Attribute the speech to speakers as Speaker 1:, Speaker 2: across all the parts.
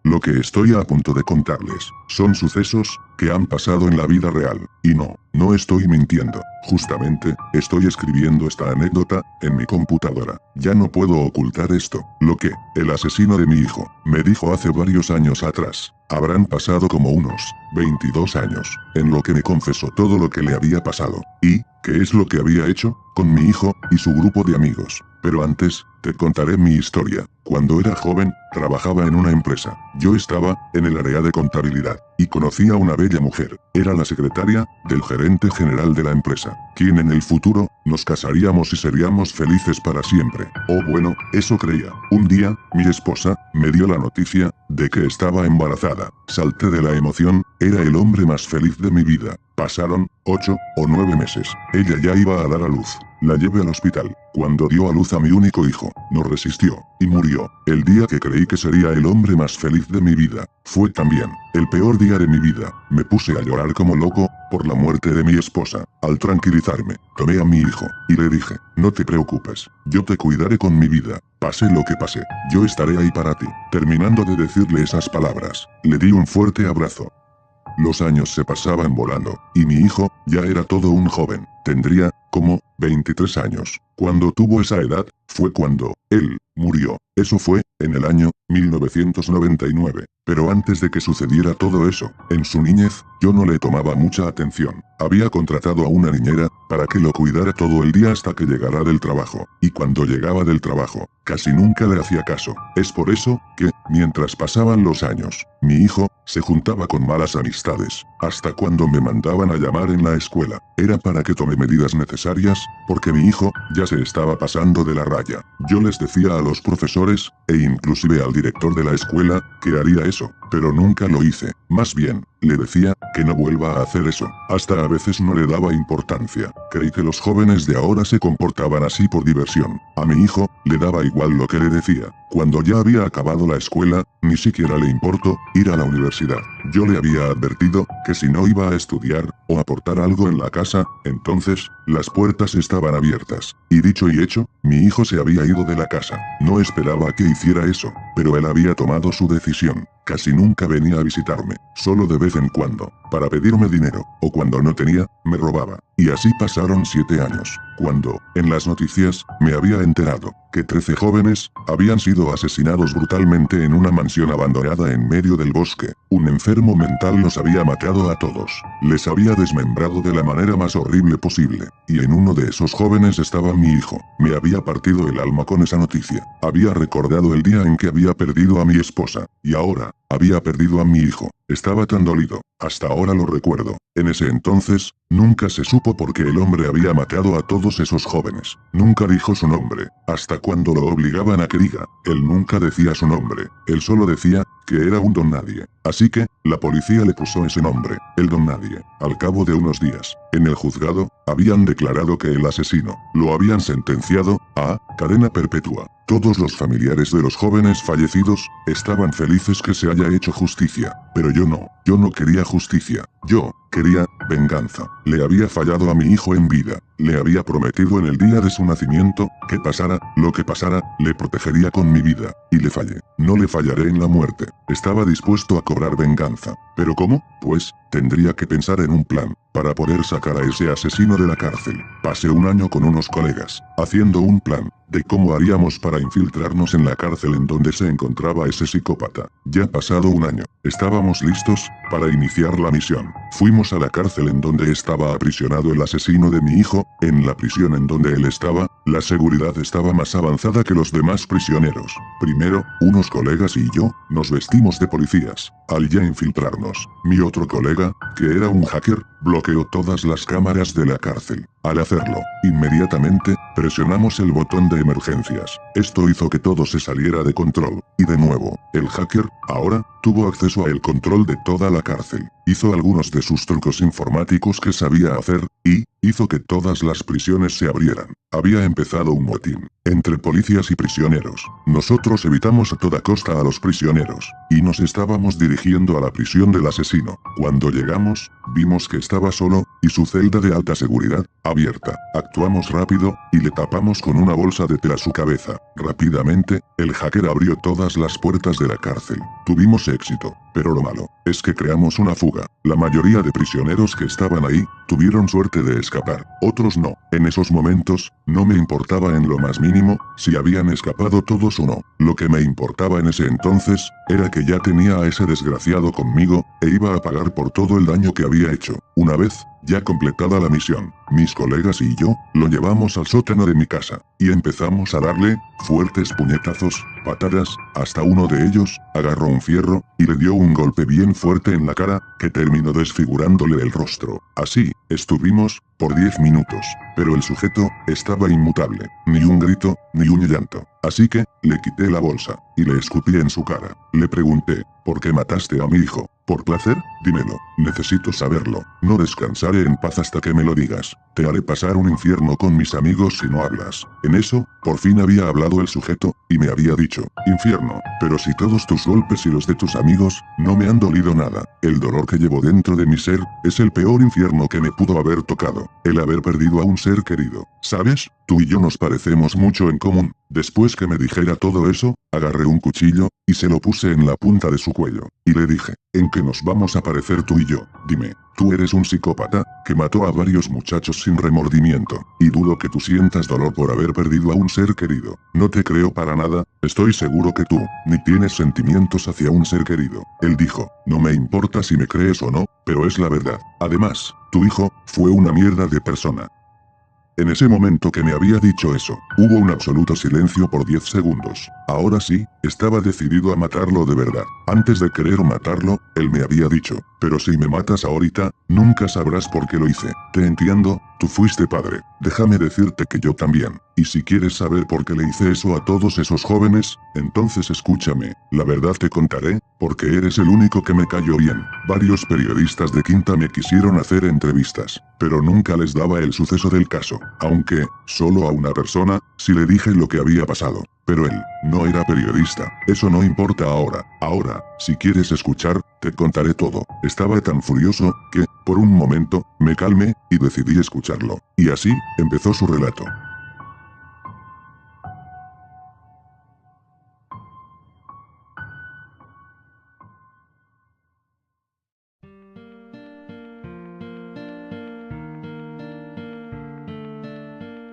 Speaker 1: Lo que estoy a punto de contarles, son sucesos, que han pasado en la vida real, y no estoy mintiendo. Justamente, estoy escribiendo esta anécdota, en mi computadora. Ya no puedo ocultar esto, lo que, el asesino de mi hijo, me dijo hace varios años atrás. Habrán pasado como unos 22 años, en lo que me confesó todo lo que le había pasado, y, qué es lo que había hecho, con mi hijo, y su grupo de amigos. Pero antes, te contaré mi historia. Cuando era joven, trabajaba en una empresa. Yo estaba, en el área de contabilidad, y conocí a una bella mujer. Era la secretaria, del gerente general de la empresa, quien en el futuro, nos casaríamos y seríamos felices para siempre. Oh bueno, eso creía. Un día, mi esposa, me dio la noticia, de que estaba embarazada. Salté de la emoción, era el hombre más feliz de mi vida. Pasaron 8 o 9 meses. Ella ya iba a dar a luz. La llevé al hospital. Cuando dio a luz a mi único hijo, no resistió, y murió. El día que creí que sería el hombre más feliz de mi vida, fue también el peor día de mi vida. Me puse a llorar como loco, por la muerte de mi esposa. Al tranquilizarme, tomé a mi hijo, y le dije, no te preocupes, yo te cuidaré con mi vida. Pase lo que pase, yo estaré ahí para ti. Terminando de decirle esas palabras, le di un fuerte abrazo. Los años se pasaban volando, y mi hijo, ya era todo un joven, tendría, como, 23 años. Cuando tuvo esa edad, fue cuando, él, murió. Eso fue, en el año, 1999. Pero antes de que sucediera todo eso, en su niñez, yo no le tomaba mucha atención. Había contratado a una niñera, para que lo cuidara todo el día hasta que llegara del trabajo. Y cuando llegaba del trabajo, casi nunca le hacía caso. Es por eso, que, mientras pasaban los años, mi hijo, se juntaba con malas amistades. Hasta cuando me mandaban a llamar en la escuela, era para que tome medidas necesarias, porque mi hijo, ya se estaba pasando de la raya. Yo les decía a los profesores, e inclusive al director de la escuela, que haría eso, pero nunca lo hice. Más bien, le decía, que no vuelva a hacer eso. Hasta a veces no le daba importancia. Creí que los jóvenes de ahora se comportaban así por diversión. A mi hijo, le daba igual lo que le decía. Cuando ya había acabado la escuela, ni siquiera le importó ir a la universidad. Yo le había advertido, que si no iba a estudiar, o aportar algo en la casa, entonces, las puertas estaban abiertas. Y dicho y hecho, mi hijo se había ido de la casa. No esperaba que hiciera eso, pero él había tomado su decisión. Casi nunca venía a visitarme, solo de vez en cuando, para pedirme dinero, o cuando no tenía, me robaba. Y así pasaron 7 años, cuando, en las noticias, me había enterado, que 13 jóvenes, habían sido asesinados brutalmente en una mansión abandonada en medio del bosque. Un enfermo mental los había matado a todos. Les había desmembrado de la manera más horrible posible. Y en uno de esos jóvenes estaba mi hijo. Me había partido el alma con esa noticia. Había recordado el día en que había perdido a mi esposa. Y ahora, había perdido a mi hijo. Estaba tan dolido. Hasta ahora lo recuerdo. En ese entonces, nunca se supo por qué el hombre había matado a todos esos jóvenes. Nunca dijo su nombre. Hasta cuando lo obligaban a que diga. Él nunca decía su nombre. Él solo decía, que era un don nadie. Así que, la policía le puso ese nombre, el don nadie. Al cabo de unos días, en el juzgado, habían declarado que el asesino, lo habían sentenciado, a cadena perpetua. Todos los familiares de los jóvenes fallecidos, estaban felices que se haya hecho justicia. Pero yo no quería justicia. Yo, quería, venganza. Le había fallado a mi hijo en vida. Le había prometido en el día de su nacimiento, que pasara, lo que pasara, le protegería con mi vida. Y le fallé. No le fallaré en la muerte. Estaba dispuesto a cobrar venganza. ¿Pero cómo? Pues, tendría que pensar en un plan, para poder sacar a ese asesino de la cárcel. Pasé un año con unos colegas, haciendo un plan, de cómo haríamos para infiltrarnos en la cárcel en donde se encontraba ese psicópata. Ya pasado un año, estábamos listos, para iniciar la misión. Fuimos a la cárcel en donde estaba aprisionado el asesino de mi hijo. En la prisión en donde él estaba, la seguridad estaba más avanzada que los demás prisioneros. Primero, unos colegas y yo, nos vestimos de policías. Al ya infiltrarnos, mi otro colega, que era un hacker, bloqueó todas las cámaras de la cárcel. Al hacerlo, inmediatamente, presionamos el botón de emergencias. Esto hizo que todo se saliera de control. Y de nuevo, el hacker, ahora, tuvo acceso al control de toda la cárcel. Hizo algunos de sus trucos informáticos que sabía hacer, y, hizo que todas las prisiones se abrieran. Había empezado un motín, entre policías y prisioneros. Nosotros evitamos a toda costa a los prisioneros, y nos estábamos dirigiendo a la prisión del asesino. Cuando llegamos, vimos que estaba solo, y su celda de alta seguridad, abierta. Actuamos rápido, y le tapamos con una bolsa de tela su cabeza. Rápidamente, el hacker abrió todas las puertas de la cárcel. Tuvimos éxito. Pero lo malo, es que creamos una fuga. La mayoría de prisioneros que estaban ahí, tuvieron suerte de escapar. Otros no. En esos momentos, no me importaba en lo más mínimo, si habían escapado todos o no. Lo que me importaba en ese entonces, era que ya tenía a ese desgraciado conmigo, e iba a pagar por todo el daño que había hecho. Una vez, ya completada la misión, mis colegas y yo, lo llevamos al sótano de mi casa, y empezamos a darle, fuertes puñetazos, patadas, hasta uno de ellos, agarró un fierro, y le dio un golpe bien fuerte en la cara, que terminó desfigurándole el rostro. Así, estuvimos, por 10 minutos, pero el sujeto, estaba inmutable, ni un grito, ni un llanto. Así que, le quité la bolsa, y le escupí en su cara. Le pregunté, ¿por qué mataste a mi hijo? ¿Por placer? Dímelo, necesito saberlo. No descansaré en paz hasta que me lo digas. Te haré pasar un infierno con mis amigos si no hablas. En eso, por fin había hablado el sujeto, y me había dicho, infierno, pero si todos tus golpes y los de tus amigos, no me han dolido nada. El dolor que llevo dentro de mi ser, es el peor infierno que me pudo haber tocado. El haber perdido a un ser querido. ¿Sabes? Tú y yo nos parecemos mucho en común. Después que me dijera todo eso, agarré un cuchillo, y se lo puse en la punta de su cuello, y le dije, ¿en qué nos vamos a parecer tú y yo? Dime, tú eres un psicópata, que mató a varios muchachos sin remordimiento, y dudo que tú sientas dolor por haber perdido a un ser querido. No te creo para nada, estoy seguro que tú, ni tienes sentimientos hacia un ser querido. Él dijo, no me importa si me crees o no, pero es la verdad. Además, tu hijo, fue una mierda de persona. En ese momento que me había dicho eso, hubo un absoluto silencio por 10 segundos. Ahora sí, estaba decidido a matarlo de verdad. Antes de querer matarlo, él me había dicho, pero si me matas ahorita, nunca sabrás por qué lo hice. Te entiendo, tú fuiste padre. Déjame decirte que yo también. Y si quieres saber por qué le hice eso a todos esos jóvenes, entonces escúchame. La verdad te contaré, porque eres el único que me cayó bien. Varios periodistas de Quinta me quisieron hacer entrevistas, pero nunca les daba el suceso del caso. Aunque, solo a una persona, sí le dije lo que había pasado. Pero él, no era periodista. Eso no importa ahora. Ahora, si quieres escuchar, te contaré todo. Estaba tan furioso, que, por un momento, me calmé, y decidí escucharlo. Y así, empezó su relato.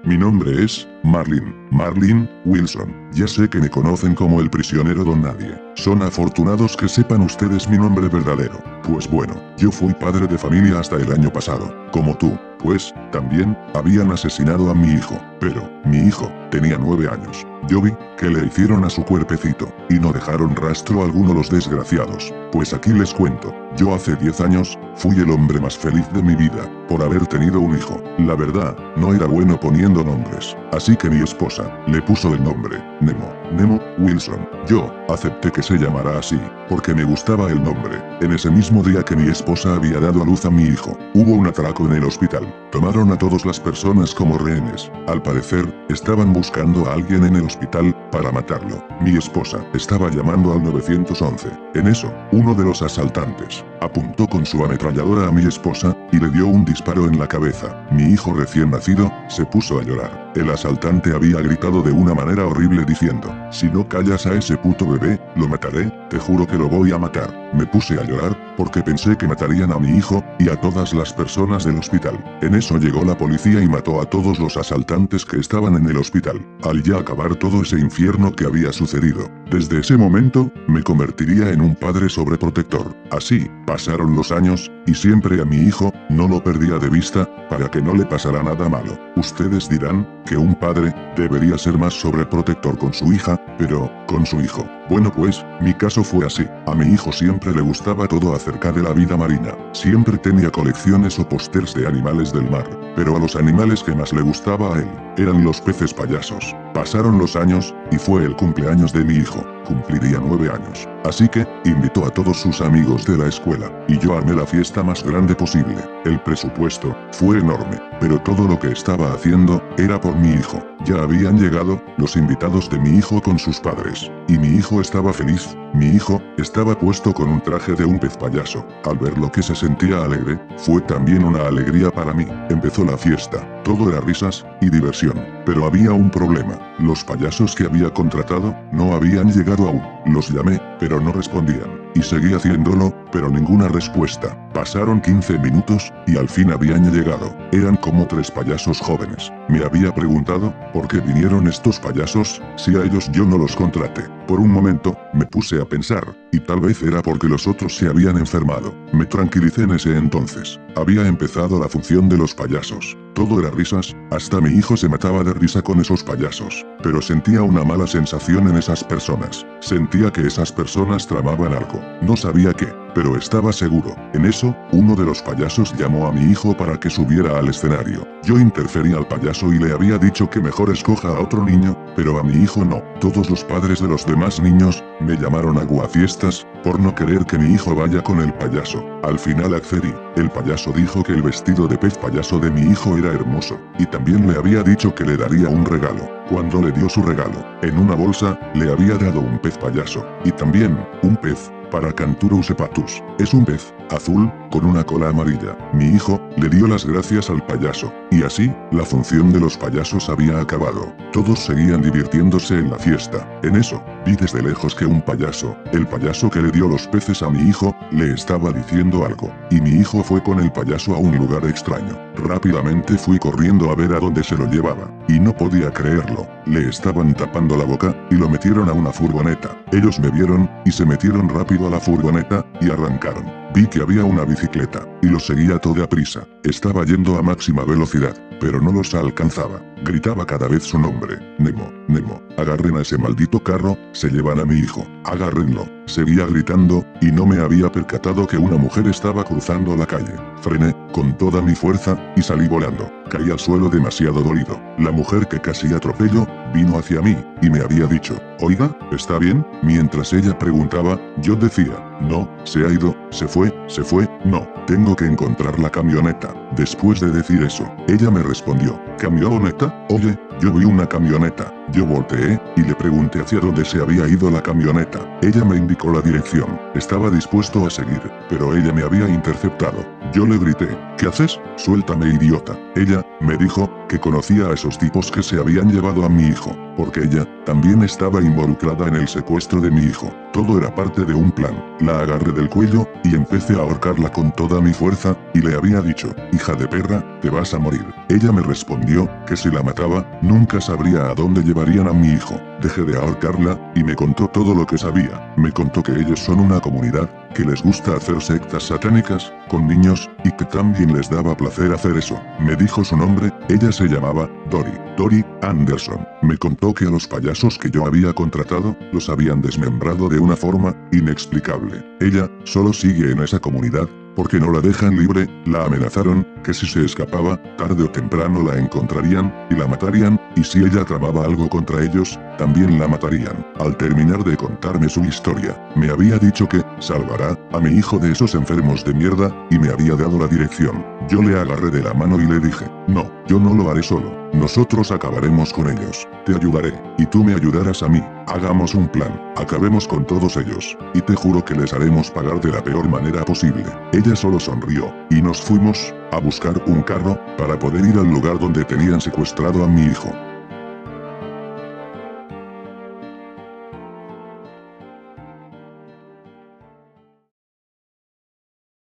Speaker 1: Mi nombre es Marlin Wilson. Ya sé que me conocen como el prisionero Don Nadie. Son afortunados que sepan ustedes mi nombre verdadero. Pues bueno, yo fui padre de familia hasta el año pasado. Como tú, pues, también, habían asesinado a mi hijo. Pero, mi hijo, tenía 9 años. Yo vi, que le hicieron a su cuerpecito, y no dejaron rastro alguno los desgraciados. Pues aquí les cuento, yo hace 10 años, fui el hombre más feliz de mi vida, por haber tenido un hijo. La verdad, no era bueno poniendo nombres. Así que mi esposa, le puso el nombre, Nemo Wilson. Yo, acepté que se llamara así, porque me gustaba el nombre. En ese mismo día que mi esposa había dado a luz a mi hijo, hubo un atraco en el hospital. Tomaron a todas las personas como rehenes. Al parecer, estaban buscando a alguien en el hospital, para matarlo. Mi esposa, estaba llamando al 911. En eso, uno de los asaltantes, apuntó con su ametralladora a mi esposa, y le dio un disparo en la cabeza. Mi hijo recién nacido, se puso a llorar. El asaltante había gritado de una manera horrible diciendo, si no callas a ese puto bebé, lo mataré, te juro que lo voy a matar. Me puse a llorar, porque pensé que matarían a mi hijo, y a todas las personas del hospital. En eso llegó la policía y mató a todos los asaltantes que estaban en el hospital. Al ya acabar todo ese infierno que había sucedido, desde ese momento, me convertiría en un padre sobreprotector. Así, pasaron los años, y siempre a mi hijo, no lo perdía de vista, para que no le pasara nada malo. Ustedes dirán, que un padre, debería ser más sobreprotector con su hija, pero, con su hijo. Bueno pues, mi caso fue así. A mi hijo siempre le gustaba todo acerca de la vida marina. Siempre tenía colecciones o pósters de animales del mar. Pero a los animales que más le gustaba a él, eran los peces payasos. Pasaron los años, y fue el cumpleaños de mi hijo. Cumpliría 9 años. Así que, invitó a todos sus amigos de la escuela, y yo armé la fiesta más grande posible. El presupuesto, fue enorme, pero todo lo que estaba haciendo, era por mi hijo. Ya habían llegado, los invitados de mi hijo con sus padres, y mi hijo estaba feliz. Mi hijo, estaba puesto con un traje de un pez payaso. Al ver lo que se sentía alegre, fue también una alegría para mí. Empezó la fiesta, todo era risas, y diversión. Pero había un problema, los payasos que había contratado, no habían llegado aún. Los llamé, pero no respondían. y seguí haciéndolo, pero ninguna respuesta. Pasaron 15 minutos, y al fin habían llegado. Eran como 3 payasos jóvenes. Me había preguntado, ¿por qué vinieron estos payasos, si a ellos yo no los contraté? Por un momento, me puse a pensar, y tal vez era porque los otros se habían enfermado. Me tranquilicé en ese entonces. Había empezado la función de los payasos. Todo era risas, hasta mi hijo se mataba de risa con esos payasos. Pero sentía una mala sensación en esas personas. Sentía que esas personas tramaban algo. No sabía qué, pero estaba seguro. En eso, uno de los payasos llamó a mi hijo para que subiera al escenario. Yo interferí al payaso y le había dicho que mejor escoja a otro niño, pero a mi hijo no. Todos los padres de los demás niños me llamaron aguafiestas por no querer que mi hijo vaya con el payaso. Al final accedí. El payaso dijo que el vestido de pez payaso de mi hijo era hermoso, y también le había dicho que le daría un regalo. Cuando le dio su regalo, en una bolsa, le había dado un pez payaso, y también, un pez, Paracanturus hepatus. Es un pez, azul, con una cola amarilla. Mi hijo, le dio las gracias al payaso, y así, la función de los payasos había acabado. Todos seguían divirtiéndose en la fiesta. En eso, vi desde lejos que un payaso, el payaso que le dio los peces a mi hijo, le estaba diciendo algo, y mi hijo fue con el payaso a un lugar extraño. Rápidamente fui corriendo a ver a dónde se lo llevaba, y no podía creerlo. Le estaban tapando la boca, y lo metieron a una furgoneta. Ellos me vieron, y se metieron rápido a la furgoneta, y arrancaron. Vi que había una bicicleta, y lo seguía a toda prisa. Estaba yendo a máxima velocidad, pero no los alcanzaba. Gritaba cada vez su nombre. Nemo, Nemo, agarren a ese maldito carro, se llevan a mi hijo, agárrenlo. Seguía gritando, y no me había percatado que una mujer estaba cruzando la calle. Frené, con toda mi fuerza, y salí volando. Caí al suelo demasiado dolido. La mujer que casi atropello, vino hacia mí, y me había dicho, oiga, ¿está bien? Mientras ella preguntaba, yo decía, no, se ha ido, se fue, no, tengo que encontrar la camioneta. Después de decir eso, ella me respondió, ¿camioneta? Oye, yo vi una camioneta. Yo volteé, y le pregunté hacia dónde se había ido la camioneta. Ella me indicó la dirección. Estaba dispuesto a seguir, pero ella me había interceptado. Yo le grité, ¿qué haces? Suéltame, idiota. Ella, me dijo, que conocía a esos tipos que se habían llevado a mi hijo, porque ella, también estaba involucrada en el secuestro de mi hijo. Todo era parte de un plan. La agarré del cuello, y empecé a ahorcarla con toda mi fuerza, y le había dicho, hija de perra, te vas a morir. Ella me respondió, que si la mataba, nunca sabría a dónde llevarían a mi hijo. Dejé de ahorcarla, y me contó todo lo que sabía. Me contó que ellos son una comunidad, que les gusta hacer sectas satánicas, con niños, y que también les daba placer hacer eso. Me dijo su nombre, ella se llamaba, Dory Anderson. Me contó que a los payasos que yo había contratado, los habían desmembrado de una forma, inexplicable. Ella, solo sigue en esa comunidad, porque no la dejan libre, la amenazaron, que si se escapaba, tarde o temprano la encontrarían, y la matarían, y si ella tramaba algo contra ellos, también la matarían. Al terminar de contarme su historia, me había dicho que, salvará, a mi hijo de esos enfermos de mierda, y me había dado la dirección. Yo le agarré de la mano y le dije, no, yo no lo haré solo. Nosotros acabaremos con ellos. Te ayudaré, y tú me ayudarás a mí. Hagamos un plan, acabemos con todos ellos, y te juro que les haremos pagar de la peor manera posible. Ella solo sonrió, y nos fuimos, a buscar un carro, para poder ir al lugar donde tenían secuestrado a mi hijo.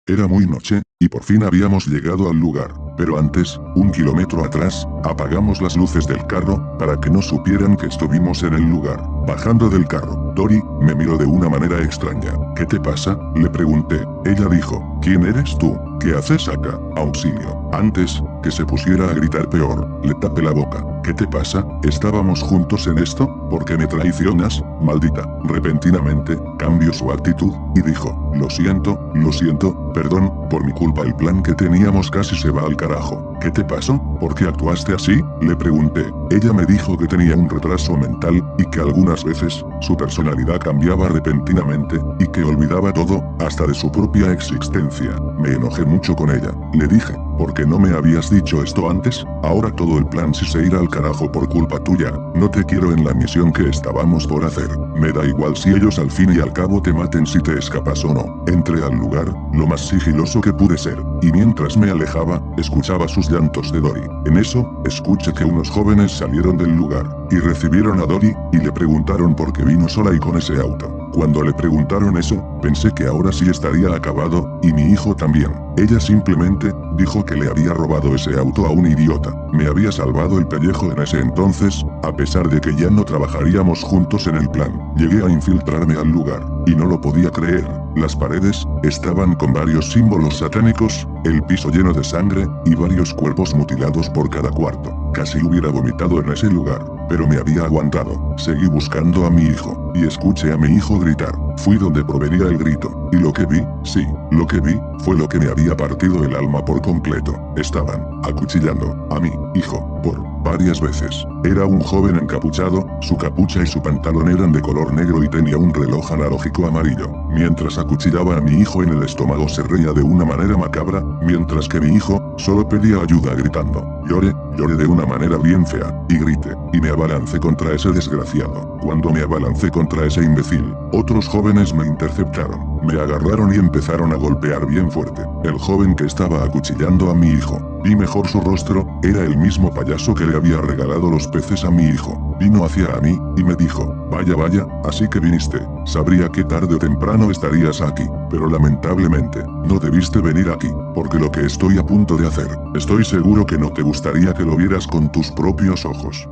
Speaker 1: Era muy noche, y por fin habíamos llegado al lugar. Pero antes, 1 kilómetro atrás, apagamos las luces del carro, para que no supieran que estuvimos en el lugar. Bajando del carro, Dory, me miró de una manera extraña. ¿Qué te pasa? Le pregunté. Ella dijo, ¿quién eres tú? ¿Qué haces acá? Auxilio. Antes, que se pusiera a gritar peor, le tapé la boca. ¿Qué te pasa? ¿Estábamos juntos en esto? ¿Por qué me traicionas? Maldita. Repentinamente, cambió su actitud, y dijo, lo siento, perdón, por mi culpa el plan que teníamos casi se va al carajo. ¿Qué te pasó? ¿Por qué actuaste así? Le pregunté. Ella me dijo que tenía un retraso mental, y que algunas veces, su personalidad cambiaba repentinamente, y que olvidaba todo, hasta de su propia existencia. Me enojé mucho con ella. Le dije, ¿por qué no me habías dicho esto antes? Ahora todo el plan sí se irá al carajo por culpa tuya. No te quiero en la misión que estábamos por hacer. Me da igual si ellos al fin y al cabo te maten si te escapas o no. Entré al lugar, lo más sigiloso que pude ser, y mientras me alejaba, escuchaba sus llantos de Dory. En eso, escuché que unos jóvenes salieron del lugar, y recibieron a Dory, y le preguntaron por qué vino sola y con ese auto. Cuando le preguntaron eso, pensé que ahora sí estaría acabado, y mi hijo también. Ella simplemente dijo que le había robado ese auto a un idiota. Me había salvado el pellejo en ese entonces, a pesar de que ya no trabajaríamos juntos en el plan. Llegué a infiltrarme al lugar, y no lo podía creer. Las paredes estaban con varios símbolos satánicos, el piso lleno de sangre, y varios cuerpos mutilados por cada cuarto. Casi hubiera vomitado en ese lugar, pero me había aguantado. Seguí buscando a mi hijo, y escuché a mi hijo gritar. Fui donde provenía el grito, y lo que vi, sí, lo que vi, fue lo que me había partido el alma por completo. Estaban acuchillando a mi hijo por varias veces. Era un joven encapuchado, su capucha y su pantalón eran de color negro y tenía un reloj analógico amarillo. Mientras acuchillaba a mi hijo en el estómago se reía de una manera macabra, mientras que mi hijo solo pedía ayuda gritando. Lloré de una manera bien fea, y grité, y me abalancé contra ese desgraciado. Cuando me abalancé contra ese imbécil, otros jóvenes me interceptaron, me agarraron y empezaron a golpear bien fuerte. El joven que estaba acuchillando a mi hijo, vi mejor su rostro, era el mismo payaso que le había regalado los peces a mi hijo. Vino hacia mí, y me dijo, vaya, así que viniste. Sabría que tarde o temprano estarías aquí, pero lamentablemente, no debiste venir aquí, porque lo que estoy a punto de hacer, estoy seguro que no te gustaría que lo vieras con tus propios ojos.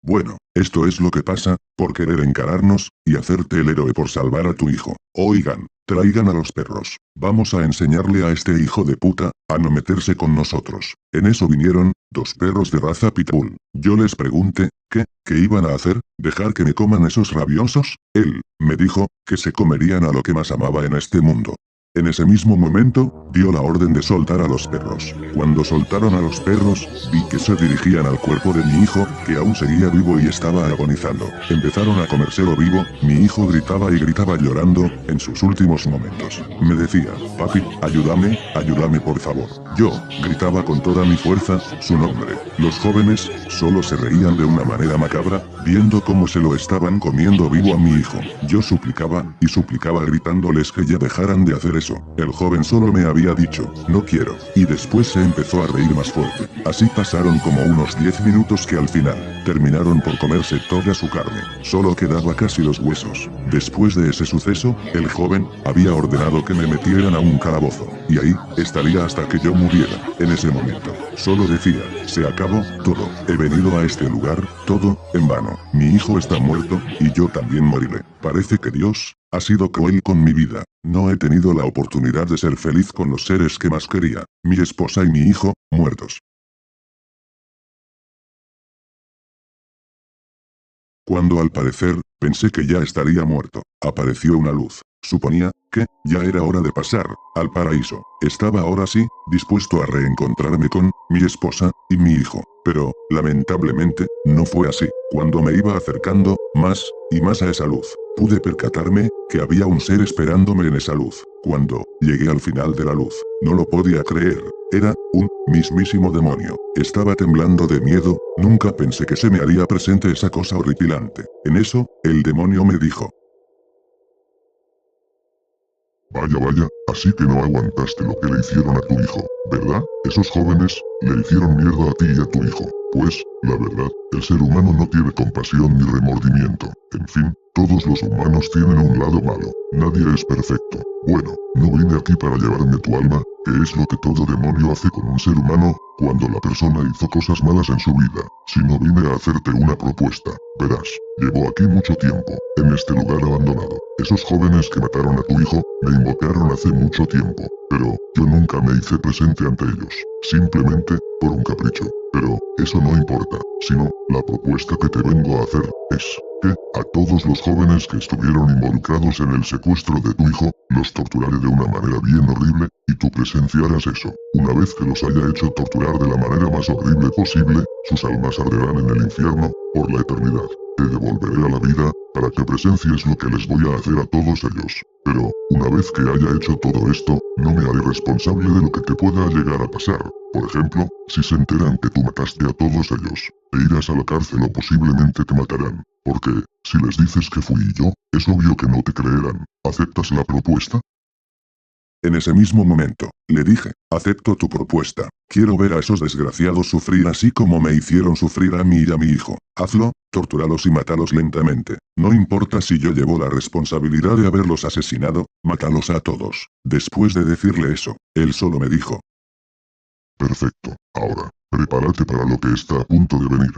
Speaker 1: Bueno, esto es lo que pasa, por querer encararnos, y hacerte el héroe por salvar a tu hijo. Oigan, traigan a los perros. Vamos a enseñarle a este hijo de puta, a no meterse con nosotros. En eso vinieron, 2 perros de raza pitbull. Yo les pregunté, ¿qué iban a hacer? ¿Dejar que me coman esos rabiosos? Él, me dijo, que se comerían a lo que más amaba en este mundo. En ese mismo momento, dio la orden de soltar a los perros. Cuando soltaron a los perros, vi que se dirigían al cuerpo de mi hijo, que aún seguía vivo y estaba agonizando. Empezaron a comérselo vivo, mi hijo gritaba y gritaba llorando, en sus últimos momentos. Me decía, papi, ayúdame por favor. Yo, gritaba con toda mi fuerza, su nombre. Los jóvenes, solo se reían de una manera macabra, viendo cómo se lo estaban comiendo vivo a mi hijo. Yo suplicaba, y suplicaba gritándoles que ya dejaran de hacer eso. El joven solo me había dicho, no quiero, y después se empezó a reír más fuerte. Así pasaron como unos 10 minutos que al final, terminaron por comerse toda su carne, solo quedaba casi los huesos. Después de ese suceso, el joven, había ordenado que me metieran a un calabozo, y ahí, estaría hasta que yo muriera. En ese momento, solo decía, se acabó, todo, he venido a este lugar, todo, en vano. Mi hijo está muerto, y yo también moriré. Parece que Dios ha sido cruel con mi vida. No he tenido la oportunidad de ser feliz con los seres que más quería, mi esposa y mi hijo, muertos. Cuando al parecer, pensé que ya estaría muerto, apareció una luz. Suponía que ya era hora de pasar al paraíso. Estaba ahora sí, dispuesto a reencontrarme con mi esposa y mi hijo. Pero, lamentablemente, no fue así. Cuando me iba acercando, más y más a esa luz, pude percatarme que había un ser esperándome en esa luz. Cuando llegué al final de la luz, no lo podía creer. Era un mismísimo demonio. Estaba temblando de miedo, nunca pensé que se me haría presente esa cosa horripilante. En eso, el demonio me dijo, vaya, así que no aguantaste lo que le hicieron a tu hijo, ¿verdad? Esos jóvenes, le hicieron mierda a ti y a tu hijo. Pues, la verdad, el ser humano no tiene compasión ni remordimiento. En fin, todos los humanos tienen un lado malo. Nadie es perfecto. Bueno, no vine aquí para llevarme tu alma, que es lo que todo demonio hace con un ser humano, cuando la persona hizo cosas malas en su vida, sino vine a hacerte una propuesta. Verás, llevo aquí mucho tiempo, en este lugar abandonado. Esos jóvenes que mataron a tu hijo, me invocaron hace mucho tiempo, pero yo nunca me hice presente ante ellos, simplemente, por un capricho. Pero, eso no importa, sino, la propuesta que te vengo a hacer, es que, a todos los jóvenes que estuvieron involucrados en el secuestro de tu hijo, los torturaré de una manera bien horrible, y tú presenciarás eso. Una vez que los haya hecho torturar de la manera más horrible posible, sus almas arderán en el infierno, por la eternidad. Te devolveré a la vida, para que presencies lo que les voy a hacer a todos ellos. Pero, una vez que haya hecho todo esto, no me haré responsable de lo que te pueda llegar a pasar. Por ejemplo, si se enteran que tú mataste a todos ellos, te irás a la cárcel o posiblemente te matarán. Porque, si les dices que fui yo, es obvio que no te creerán. ¿Aceptas la propuesta? En ese mismo momento, le dije, acepto tu propuesta. Quiero ver a esos desgraciados sufrir así como me hicieron sufrir a mí y a mi hijo. Hazlo, tortúralos y mátalos lentamente. No importa si yo llevo la responsabilidad de haberlos asesinado, mátalos a todos. Después de decirle eso, él solo me dijo:
Speaker 2: perfecto, ahora, prepárate para lo que está a punto de venir.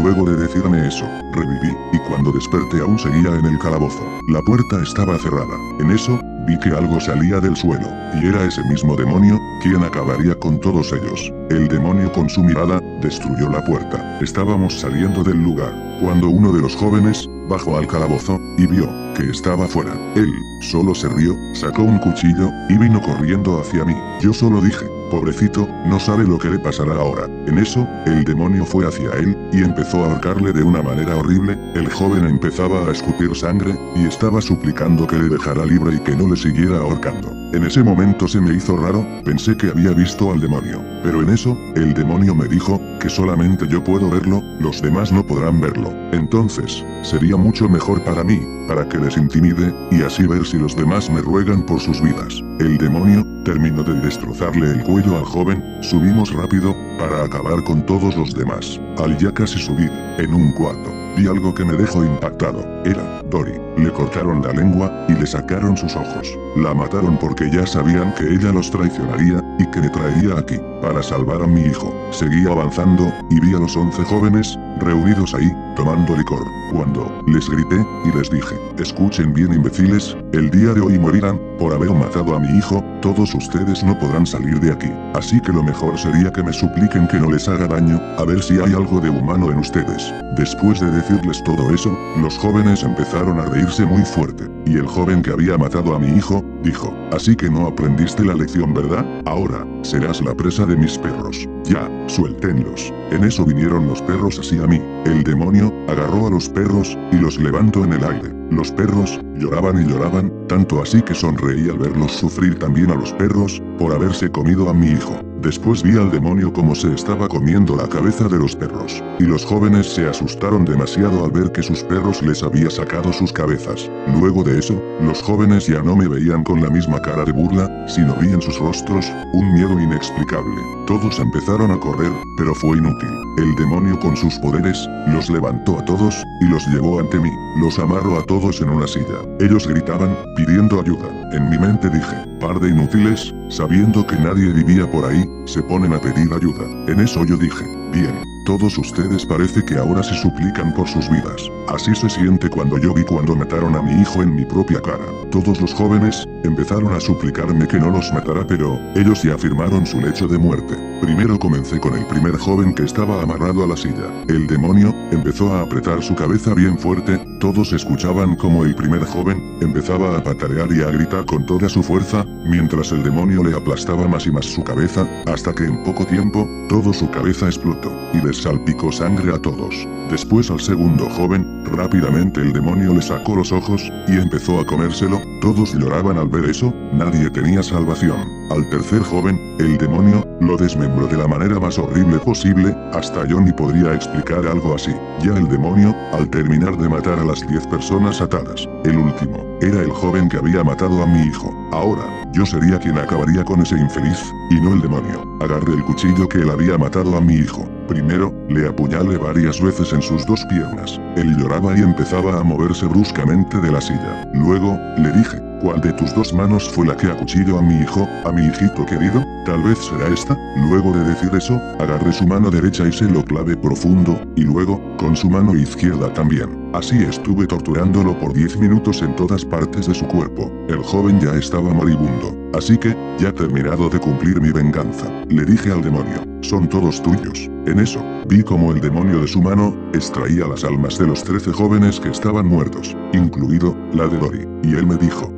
Speaker 1: Luego de decirme eso, reviví, y cuando desperté aún seguía en el calabozo. La puerta estaba cerrada. En eso, vi que algo salía del suelo, y era ese mismo demonio, quien acabaría con todos ellos. El demonio con su mirada, destruyó la puerta. Estábamos saliendo del lugar, cuando uno de los jóvenes, bajó al calabozo, y vio, que estaba fuera. Él, solo se rió, sacó un cuchillo, y vino corriendo hacia mí. Yo solo dije: pobrecito, no sabe lo que le pasará ahora. En eso, el demonio fue hacia él, y empezó a ahorcarle de una manera horrible. El joven empezaba a escupir sangre, y estaba suplicando que le dejara libre y que no le siguiera ahorcando. En ese momento se me hizo raro, pensé que había visto al demonio. Pero en eso, el demonio me dijo, que solamente yo puedo verlo, los demás no podrán verlo. Entonces, sería mucho mejor para mí, para que les intimide, y así ver si los demás me ruegan por sus vidas. El demonio, terminó de destrozarle el cuello al joven, subimos rápido, para acabar con todos los demás. Al ya casi subir, en un cuarto, vi algo que me dejó impactado. Era Dory. Le cortaron la lengua, y le sacaron sus ojos. La mataron porque ya sabían que ella los traicionaría, y que me traería aquí, para salvar a mi hijo. Seguí avanzando, y vi a los 11 jóvenes, reunidos ahí, tomando licor. Cuando, les grité, y les dije: escuchen bien, imbéciles, el día de hoy morirán, por haber matado a mi hijo, todos ustedes no podrán salir de aquí. Así que lo mejor sería que me supliquen que no les haga daño, a ver si hay algo de humano en ustedes. Después de decirles todo eso, los jóvenes empezaron a reírse muy fuerte, y el joven que había matado a mi hijo, dijo: así que no aprendiste la lección, ¿verdad? Ahora, serás la presa de mis perros. Ya, suéltenlos. En eso vinieron los perros hacia mí. El demonio, agarró a los perros, y los levantó en el aire. Los perros, lloraban y lloraban, tanto así que sonreí al verlos sufrir también a los perros, por haberse comido a mi hijo. Después vi al demonio como se estaba comiendo la cabeza de los perros, y los jóvenes se asustaron demasiado al ver que sus perros les había sacado sus cabezas. Luego de eso, los jóvenes ya no me veían con la misma cara de burla, sino vi en sus rostros, un miedo inexplicable. Todos empezaron a correr, pero fue inútil. El demonio con sus poderes, los levantó a todos, y los llevó ante mí. Los amarró a todos en una silla. Ellos gritaban, pidiendo ayuda. En mi mente dije: par de inútiles, sabiendo que nadie vivía por ahí, se ponen a pedir ayuda. En eso yo dije: bien, todos ustedes parece que ahora se suplican por sus vidas. Así se siente cuando yo vi cuando mataron a mi hijo en mi propia cara. Todos los jóvenes, empezaron a suplicarme que no los matara, pero, ellos ya firmaron su lecho de muerte. Primero comencé con el primer joven que estaba amarrado a la silla. El demonio, empezó a apretar su cabeza bien fuerte, todos escuchaban como el primer joven, empezaba a patalear y a gritar con toda su fuerza, mientras el demonio le aplastaba más y más su cabeza, hasta que en poco tiempo, toda su cabeza explotó, y les salpicó sangre a todos. Después al segundo joven, rápidamente el demonio le sacó los ojos, y empezó a comérselo, todos lloraban al ver eso, nadie tenía salvación. Al tercer joven, el demonio, lo desmembró de la manera más horrible posible, hasta yo ni podría explicar algo así. Ya el demonio, al terminar de matar a las 10 personas atadas, el último, era el joven que había matado a mi hijo. Ahora, yo sería quien acabaría con ese infeliz, y no el demonio. Agarré el cuchillo que él había matado a mi hijo. Primero, le apuñalé varias veces en sus 2 piernas. Él lloraba y empezaba a moverse bruscamente de la silla. Luego, le dije: ¿cuál de tus 2 manos fue la que acuchilló a mi hijo, a mi hijito querido? Tal vez será esta. Luego de decir eso, agarré su mano derecha y se lo clavé profundo, y luego, con su mano izquierda también. Así estuve torturándolo por 10 minutos en todas partes de su cuerpo. El joven ya estaba moribundo. Así que, ya terminado de cumplir mi venganza, le dije al demonio: son todos tuyos. En eso, vi como el demonio de su mano, extraía las almas de los 13 jóvenes que estaban muertos, incluido, la de Dory, y él me dijo: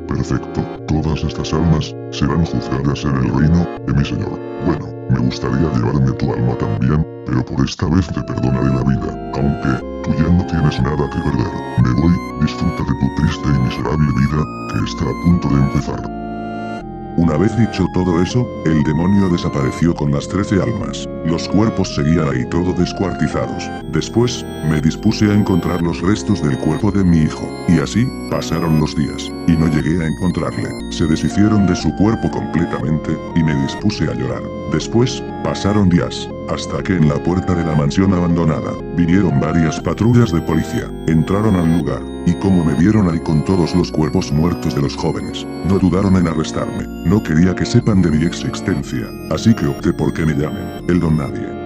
Speaker 2: perfecto, todas estas almas, serán juzgadas en el reino, de mi señor. Bueno, me gustaría llevarme tu alma también, pero por esta vez te perdonaré la vida, aunque, tú ya no tienes nada que perder. Me voy, disfruta de tu triste y miserable vida, que está a punto de empezar.
Speaker 1: Una vez dicho todo eso, el demonio desapareció con las 13 almas. Los cuerpos seguían ahí todo descuartizados. Después, me dispuse a encontrar los restos del cuerpo de mi hijo. Y así, pasaron los días. Y no llegué a encontrarle. Se deshicieron de su cuerpo completamente, y me dispuse a llorar. Después, pasaron días, hasta que en la puerta de la mansión abandonada, vinieron varias patrullas de policía. Entraron al lugar, y como me vieron ahí con todos los cuerpos muertos de los jóvenes, no dudaron en arrestarme. No quería que sepan de mi existencia, así que opté por que me llamen el Don Nadie.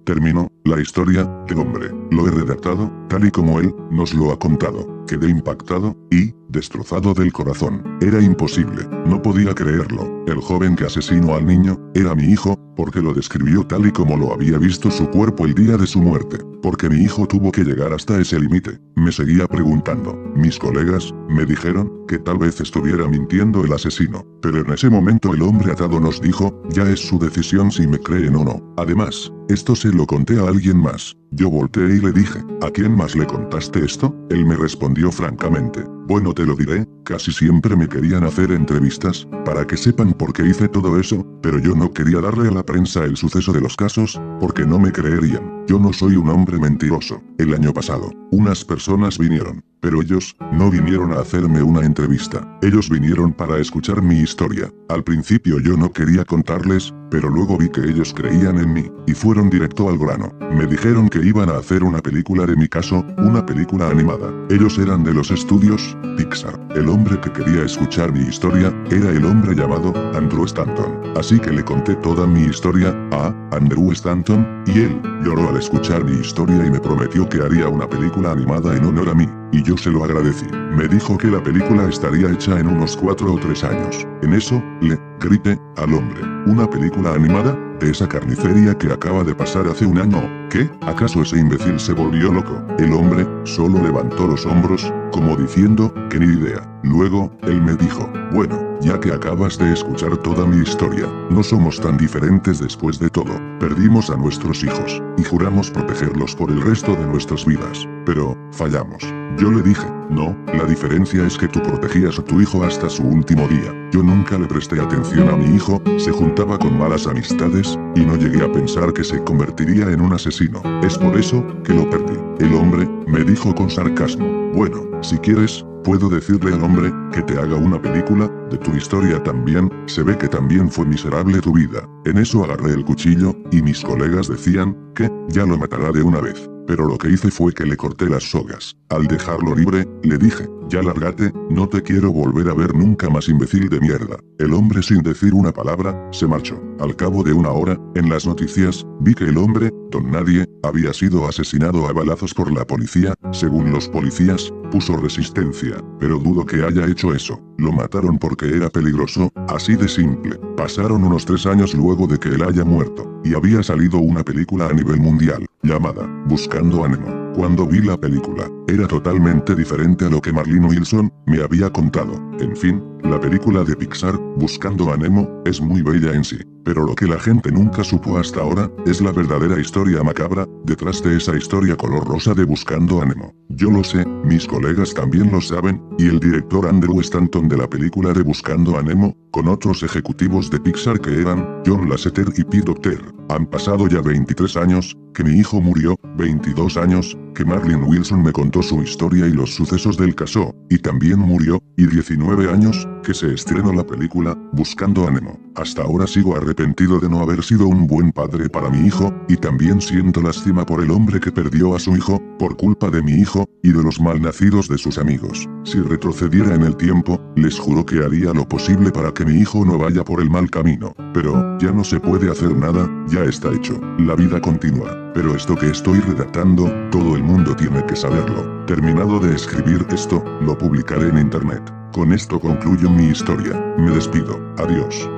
Speaker 1: Terminó la historia del hombre. Lo he redactado, tal y como él nos lo ha contado. Quedé impactado y destrozado del corazón. Era imposible, no podía creerlo. El joven que asesinó al niño era mi hijo, porque lo describió tal y como lo había visto su cuerpo el día de su muerte. Porque mi hijo tuvo que llegar hasta ese límite. Me seguía preguntando. Mis colegas me dijeron que tal vez estuviera mintiendo el asesino. Pero en ese momento el hombre atado nos dijo, ya es su decisión si me creen o no. Además, esto se lo conté a alguien más. Yo volteé y le dije, ¿a quién más le contaste esto? Él me respondió francamente, bueno te lo diré, casi siempre me querían hacer entrevistas, para que sepan por qué hice todo eso, pero yo no quería darle a la prensa el suceso de los casos, porque no me creerían. Yo no soy un hombre mentiroso. El año pasado, unas personas vinieron, pero ellos no vinieron a hacerme una entrevista. Ellos vinieron para escuchar mi historia. Al principio yo no quería contarles, pero luego vi que ellos creían en mí, y fueron directo al grano. Me dijeron que iban a hacer una película de mi caso, una película animada. Ellos eran de los estudios Pixar. El hombre que quería escuchar mi historia era el hombre llamado Andrew Stanton. Así que le conté toda mi historia a Andrew Stanton, y él lloró al escuchar mi historia y me prometió que haría una película animada en honor a mí. Y yo se lo agradecí. Me dijo que la película estaría hecha en unos 4 o 3 años. En eso, le grité al hombre, ¿una película animada? ¿De esa carnicería que acaba de pasar hace un año? ¿Qué? ¿Acaso ese imbécil se volvió loco? El hombre solo levantó los hombros, como diciendo, que ni idea. Luego, él me dijo, bueno, ya que acabas de escuchar toda mi historia, no somos tan diferentes después de todo. Perdimos a nuestros hijos, y juramos protegerlos por el resto de nuestras vidas. Pero, fallamos. Yo le dije, no, la diferencia es que tú protegías a tu hijo hasta su último día. Yo nunca le presté atención a mi hijo, se juntaba con malas amistades, y no llegué a pensar que se convertiría en un asesino. Es por eso que lo perdí. El hombre me dijo con sarcasmo, bueno, si quieres, puedo decirle al hombre que te haga una película de tu historia también. Se ve que también fue miserable tu vida. En eso agarré el cuchillo, y mis colegas decían que ya lo matará de una vez. Pero lo que hice fue que le corté las sogas. Al dejarlo libre, le dije, ya lárgate, no te quiero volver a ver nunca más, imbécil de mierda. El hombre, sin decir una palabra, se marchó. Al cabo de una hora, en las noticias, vi que el hombre, Don Nadie, había sido asesinado a balazos por la policía. Según los policías, puso resistencia, pero dudo que haya hecho eso. Lo mataron porque era peligroso, así de simple. Pasaron unos 3 años luego de que él haya muerto, y había salido una película a nivel mundial, llamada Buscando a Nemo. Cuando vi la película, era totalmente diferente a lo que Marlene Wilson me había contado. En fin, la película de Pixar, Buscando a Nemo, es muy bella en sí, pero lo que la gente nunca supo hasta ahora, es la verdadera historia macabra, detrás de esa historia color rosa de Buscando a Nemo. Yo lo sé, mis colegas también lo saben, y el director Andrew Stanton de la película de Buscando a Nemo, con otros ejecutivos de Pixar que eran John Lasseter y Pete Docter. Han pasado ya 23 años, que mi hijo murió, 22 años, que Marlene Wilson me contó su historia y los sucesos del caso, y también murió, y 19 años, que se estrenó la película, Buscando a Nemo. Hasta ahora sigo arrepentido de no haber sido un buen padre para mi hijo, y también siento lástima por el hombre que perdió a su hijo, por culpa de mi hijo, y de los malnacidos de sus amigos. Si retrocediera en el tiempo, les juro que haría lo posible para que mi hijo no vaya por el mal camino. Pero, ya no se puede hacer nada, ya está hecho. La vida continúa. Pero esto que estoy redactando, todo el mundo tiene que saberlo. Terminado de escribir esto, lo publicaré en internet. Con esto concluyo mi historia. Me despido. Adiós.